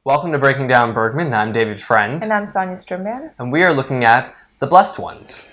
Welcome to Breaking Down Bergman. I'm David Friend. And I'm Sonia Strimban. And we are looking at The Blessed Ones.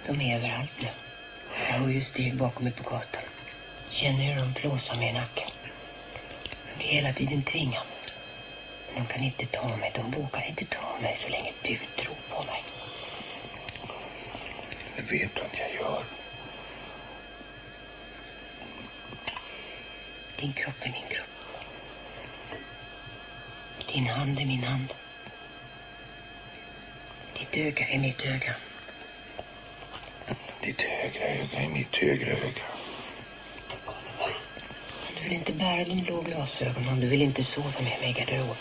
De är överallt nu. Jag hör ju steg bakom mig på gatan. Känner hur de flåsar mig i nacken. De blir hela tiden tvingande. Men de kan inte ta mig. De vågar inte ta mig så länge du tror på mig. Det vet du att jag gör. Din kropp är min kropp. Din hand är min hand. Ditt öga är mitt öga. Ditt högra öga är mitt högra öga. Du vill inte bära de blå glasögonen. Du vill inte sova med mig i garderoben.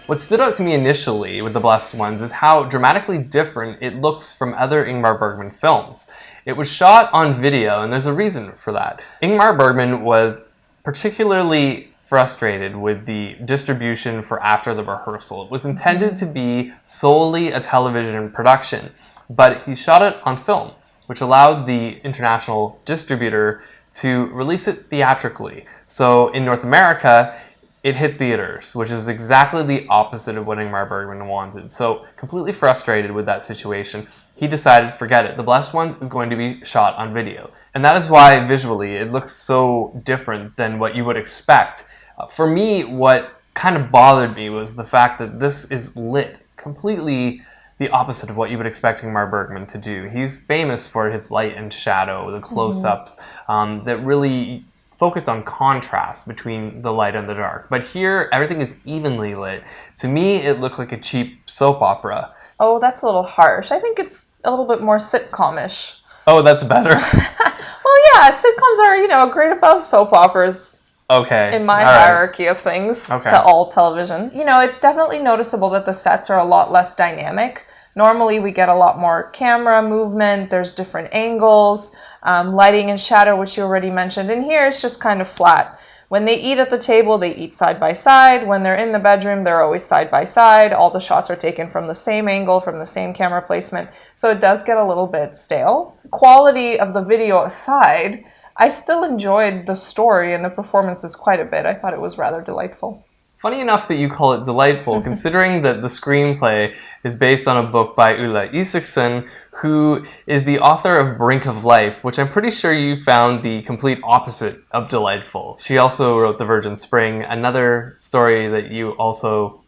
What stood out to me initially with The Blessed Ones is how dramatically different it looks from other Ingmar Bergman films. It was shot on video, and there's a reason for that. Ingmar Bergman was particularly frustrated with the distribution for after the rehearsal. It was intended to be solely a television production, but he shot it on film, which allowed the international distributor to release it theatrically. So in North America, it hit theaters, which is exactly the opposite of what Ingmar Bergman wanted. So, completely frustrated with that situation, he decided, forget it, The Blessed Ones is going to be shot on video. And that is why, visually, it looks so different than what you would expect. For me, what kind of bothered me was the fact that this is lit completely the opposite of what you would expect Ingmar Bergman to do. He's famous for his light and shadow, the close-ups, that really focused on contrast between the light and the dark. But here, everything is evenly lit. To me, it looked like a cheap soap opera. Oh, that's a little harsh. I think it's a little bit more sitcom-ish. Oh, that's better? Well, yeah, sitcoms are, a grade above soap operas. Okay. In my all right. hierarchy of things to all television. It's definitely noticeable that the sets are a lot less dynamic. Normally, we get a lot more camera movement. There's different angles. Lighting and shadow, which you already mentioned. And here it's just kind of flat. When they eat at the table, they eat side by side. When they're in the bedroom, they're always side by side. All the shots are taken from the same angle, from the same camera placement. So it does get a little bit stale. Quality of the video aside, I still enjoyed the story and the performances quite a bit. I thought it was rather delightful. Funny enough that you call it delightful, considering that the screenplay is based on a book by Ulla Isaksson, who is the author of Brink of Life, which I'm pretty sure you found the complete opposite of delightful. She also wrote The Virgin Spring, another story that you also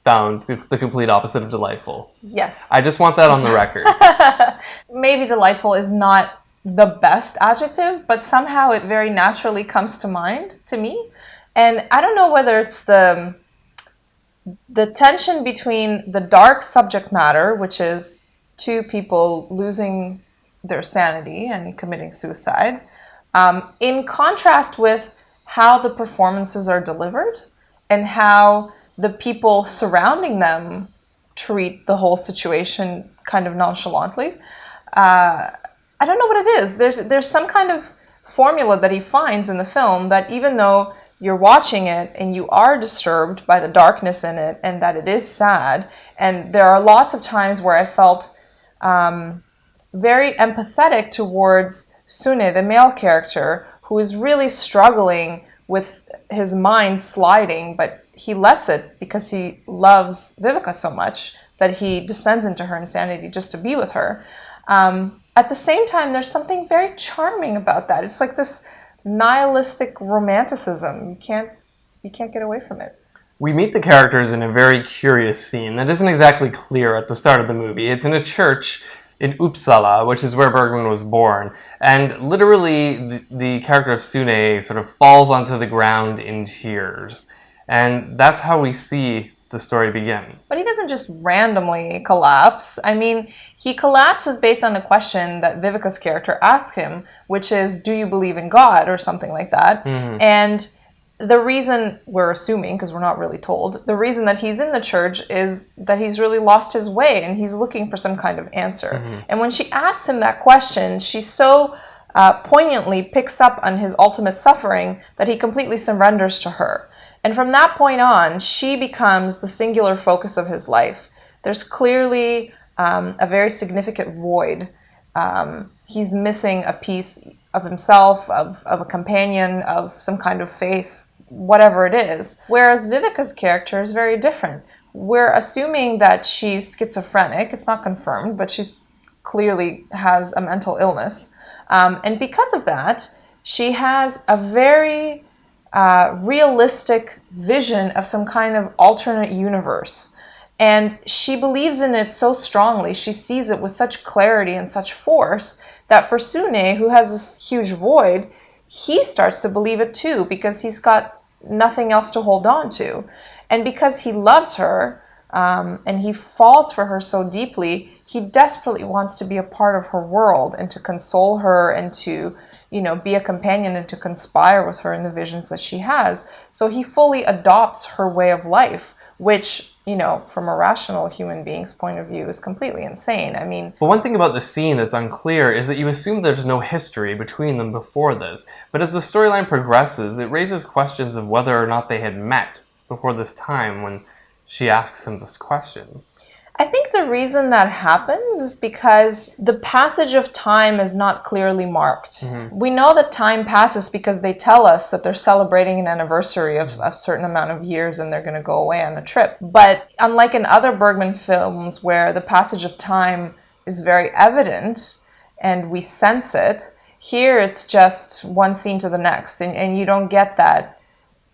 found the complete opposite of delightful. Yes. I just want that on the record. Maybe delightful is not the best adjective, but somehow it very naturally comes to mind to me. And I don't know whether it's the tension between the dark subject matter, which is two people losing their sanity and committing suicide, in contrast with how the performances are delivered and how the people surrounding them treat the whole situation kind of nonchalantly. I don't know what it is. There's some kind of formula that he finds in the film that even though you're watching it and you are disturbed by the darkness in it and that it is sad, and there are lots of times where I felt very empathetic towards Sune, the male character, who is really struggling with his mind sliding, but he lets it because he loves Vivica so much that he descends into her insanity just to be with her. At the same time, there's something very charming about that. It's like this nihilistic romanticism. You can't get away from it. We meet the characters in a very curious scene that isn't exactly clear at the start of the movie. It's in a church in Uppsala, which is where Bergman was born. And literally, the character of Sune sort of falls onto the ground in tears. And that's how we see the story begin. But he doesn't just randomly collapse. I mean, he collapses based on a question that Vivica's character asks him, which is, do you believe in God, or something like that? Mm-hmm. And the reason, we're assuming, because we're not really told, the reason that he's in the church is that he's really lost his way and he's looking for some kind of answer. Mm-hmm. And when she asks him that question, she's so poignantly picks up on his ultimate suffering, that he completely surrenders to her. And from that point on, she becomes the singular focus of his life. There's clearly a very significant void. He's missing a piece of himself, of a companion, of some kind of faith, whatever it is. Whereas Vivica's character is very different. We're assuming that she's schizophrenic. It's not confirmed, but she's clearly has a mental illness. And because of that, she has a very realistic vision of some kind of alternate universe. And she believes in it so strongly, she sees it with such clarity and such force, that for Sune, who has this huge void, he starts to believe it too, because he's got nothing else to hold on to. And because he loves her, and he falls for her so deeply, he desperately wants to be a part of her world and to console her and to, be a companion and to conspire with her in the visions that she has. So he fully adopts her way of life, which, from a rational human being's point of view is completely insane. But one thing about the scene that's unclear is that you assume there's no history between them before this. But as the storyline progresses, it raises questions of whether or not they had met before this time when she asks him this question. I think the reason that happens is because the passage of time is not clearly marked. Mm-hmm. We know that time passes because they tell us that they're celebrating an anniversary of a certain amount of years and they're going to go away on a trip. But unlike in other Bergman films where the passage of time is very evident and we sense it, here it's just one scene to the next and you don't get that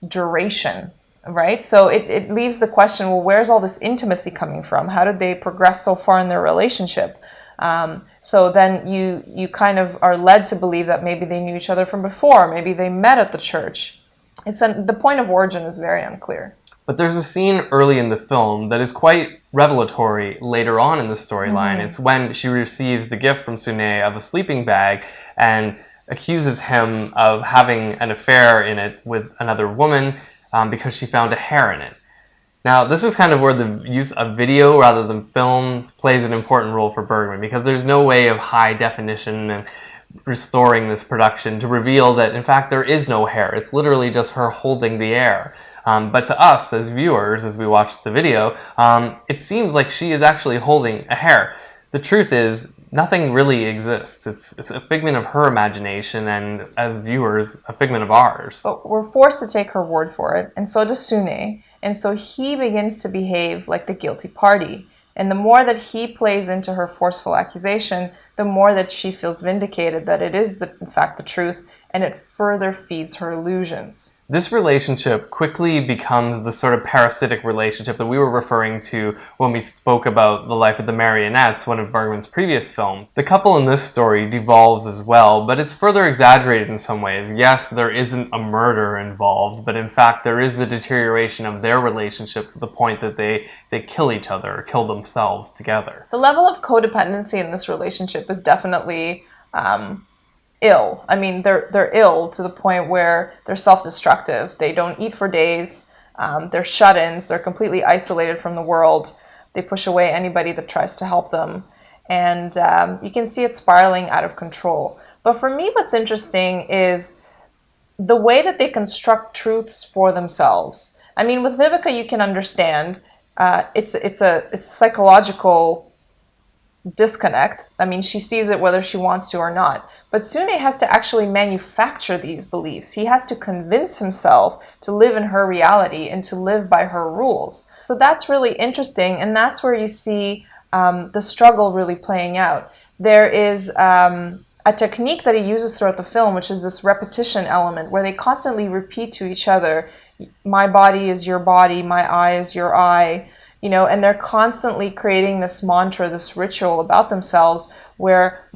duration. Right? So it leaves the question, well, where's all this intimacy coming from? How did they progress so far in their relationship? So then you kind of are led to believe that maybe they knew each other from before. Maybe they met at the church. The point of origin is very unclear. But there's a scene early in the film that is quite revelatory later on in the storyline. Mm-hmm. It's when she receives the gift from Sune of a sleeping bag and accuses him of having an affair in it with another woman, because she found a hair in it. Now, this is kind of where the use of video rather than film plays an important role for Bergman, because there's no way of high definition and restoring this production to reveal that, in fact, there is no hair. It's literally just her holding the air. But to us, as viewers, as we watch the video, it seems like she is actually holding a hair. The truth is, nothing really exists. It's a figment of her imagination, and as viewers, a figment of ours. But we're forced to take her word for it, and so does Sune. And so he begins to behave like the guilty party. And the more that he plays into her forceful accusation, the more that she feels vindicated that it is, in fact, the truth, and it further feeds her illusions. This relationship quickly becomes the sort of parasitic relationship that we were referring to when we spoke about The Life of the Marionettes, one of Bergman's previous films. The couple in this story devolves as well, but it's further exaggerated in some ways. Yes, there isn't a murder involved, but in fact there is the deterioration of their relationship to the point that they kill each other or kill themselves together. The level of codependency in this relationship is definitely ill. They're ill to the point where they're self-destructive. They don't eat for days. They're shut-ins. They're completely isolated from the world. They push away anybody that tries to help them. And you can see it spiraling out of control. But for me, what's interesting is the way that they construct truths for themselves. With Vivica, you can understand it's a psychological disconnect. She sees it whether she wants to or not. But Sune has to actually manufacture these beliefs. He has to convince himself to live in her reality and to live by her rules. So that's really interesting, and that's where you see the struggle really playing out. There is a technique that he uses throughout the film, which is this repetition element, where they constantly repeat to each other, my body is your body, my eye is your eye, and they're constantly creating this mantra, this ritual about themselves, where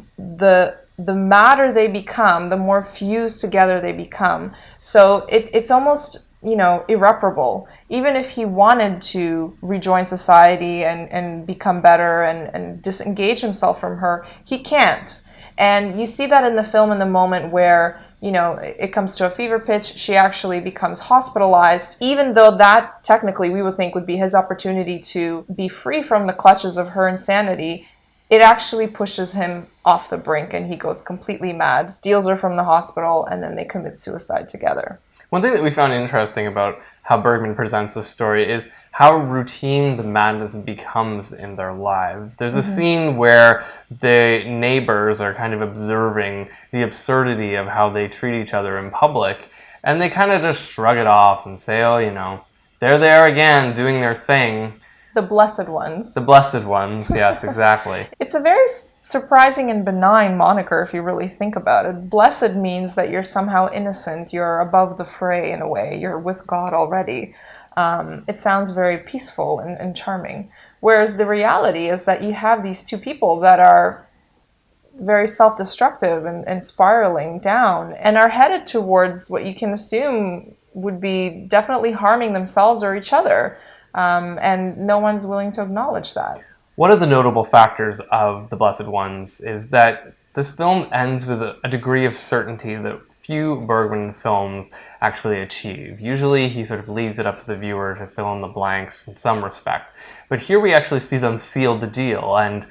the madder they become, the more fused together they become. So it's almost, irreparable. Even if he wanted to rejoin society and become better and disengage himself from her, he can't. And you see that in the film in the moment where, it comes to a fever pitch, she actually becomes hospitalized, even though that technically we would think would be his opportunity to be free from the clutches of her insanity. it actually pushes him off the brink and he goes completely mad, steals her from the hospital, and then they commit suicide together. One thing that we found interesting about how Bergman presents this story is how routine the madness becomes in their lives. There's a scene where the neighbors are kind of observing the absurdity of how they treat each other in public, and they kind of just shrug it off and say, oh, you know, they're there again doing their thing. The blessed ones. The blessed ones, yes, exactly. It's a very surprising and benign moniker if you really think about it. Blessed means that you're somehow innocent, you're above the fray in a way, you're with God already. It sounds very peaceful and charming. Whereas the reality is that you have these two people that are very self-destructive and spiraling down and are headed towards what you can assume would be definitely harming themselves or each other. And no one's willing to acknowledge that. One of the notable factors of The Blessed Ones is that this film ends with a degree of certainty that few Bergman films actually achieve. Usually he sort of leaves it up to the viewer to fill in the blanks in some respect. But here we actually see them seal the deal and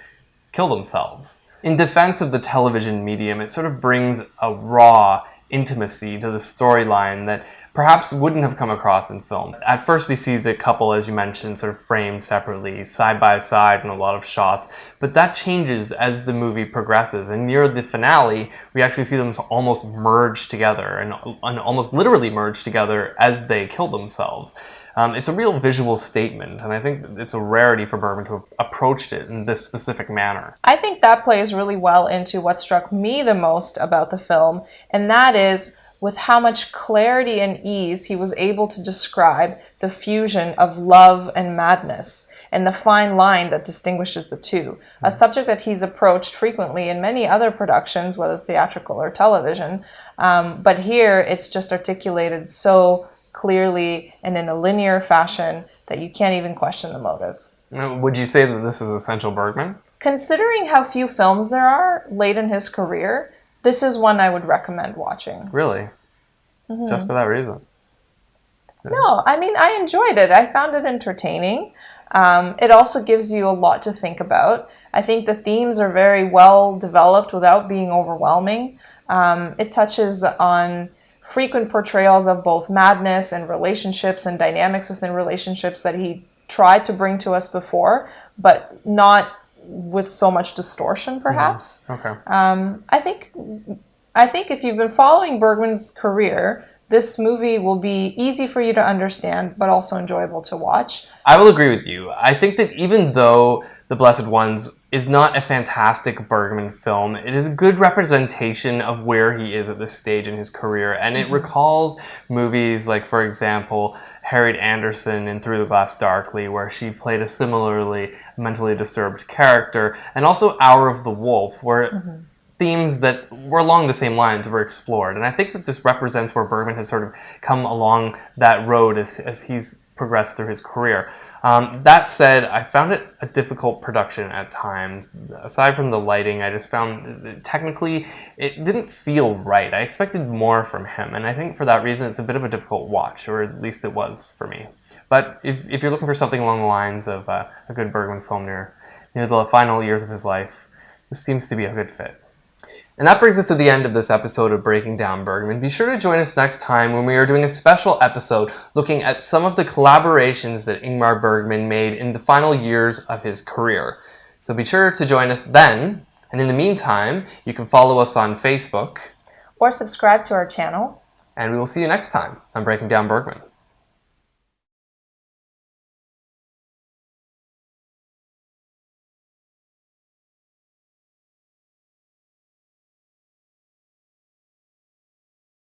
kill themselves. In defense of the television medium, it sort of brings a raw intimacy to the storyline that perhaps wouldn't have come across in film. At first we see the couple, as you mentioned, sort of framed separately, side by side in a lot of shots, but that changes as the movie progresses, and near the finale we actually see them almost merge together, and almost literally merge together as they kill themselves. It's a real visual statement, and I think it's a rarity for Bergman to have approached it in this specific manner. I think that plays really well into what struck me the most about the film, and that is with how much clarity and ease he was able to describe the fusion of love and madness and the fine line that distinguishes the two. A subject that he's approached frequently in many other productions, whether theatrical or television, but here it's just articulated so clearly and in a linear fashion that you can't even question the motive. Would you say that this is essential Bergman? Considering how few films there are late in his career, this is one I would recommend watching. Really? Just for that reason? No, I mean, I enjoyed it. I found it entertaining. It also gives you a lot to think about. I think the themes are very well developed without being overwhelming. It touches on frequent portrayals of both madness and relationships and dynamics within relationships that he tried to bring to us before, but not with so much distortion, perhaps. Okay. I think if you've been following Bergman's career, this movie will be easy for you to understand, but also enjoyable to watch. I will agree with you. I think that even though The Blessed Ones is not a fantastic Bergman film, it is a good representation of where he is at this stage in his career, and it recalls movies like, for example, Harriet Anderson in Through the Glass Darkly, where she played a similarly mentally disturbed character, and also Hour of the Wolf, where themes that were along the same lines were explored. And I think that this represents where Bergman has sort of come along that road as he's progressed through his career. That said, I found it a difficult production at times. Aside from the lighting, I just found that technically it didn't feel right. I expected more from him, and I think for that reason it's a bit of a difficult watch, or at least it was for me. But if you're looking for something along the lines of a good Bergman film near the final years of his life, this seems to be a good fit. And that brings us to the end of this episode of Breaking Down Bergman. Be sure to join us next time when we are doing a special episode looking at some of the collaborations that Ingmar Bergman made in the final years of his career. So be sure to join us then, and in the meantime, you can follow us on Facebook. Or subscribe to our channel. And we will see you next time on Breaking Down Bergman.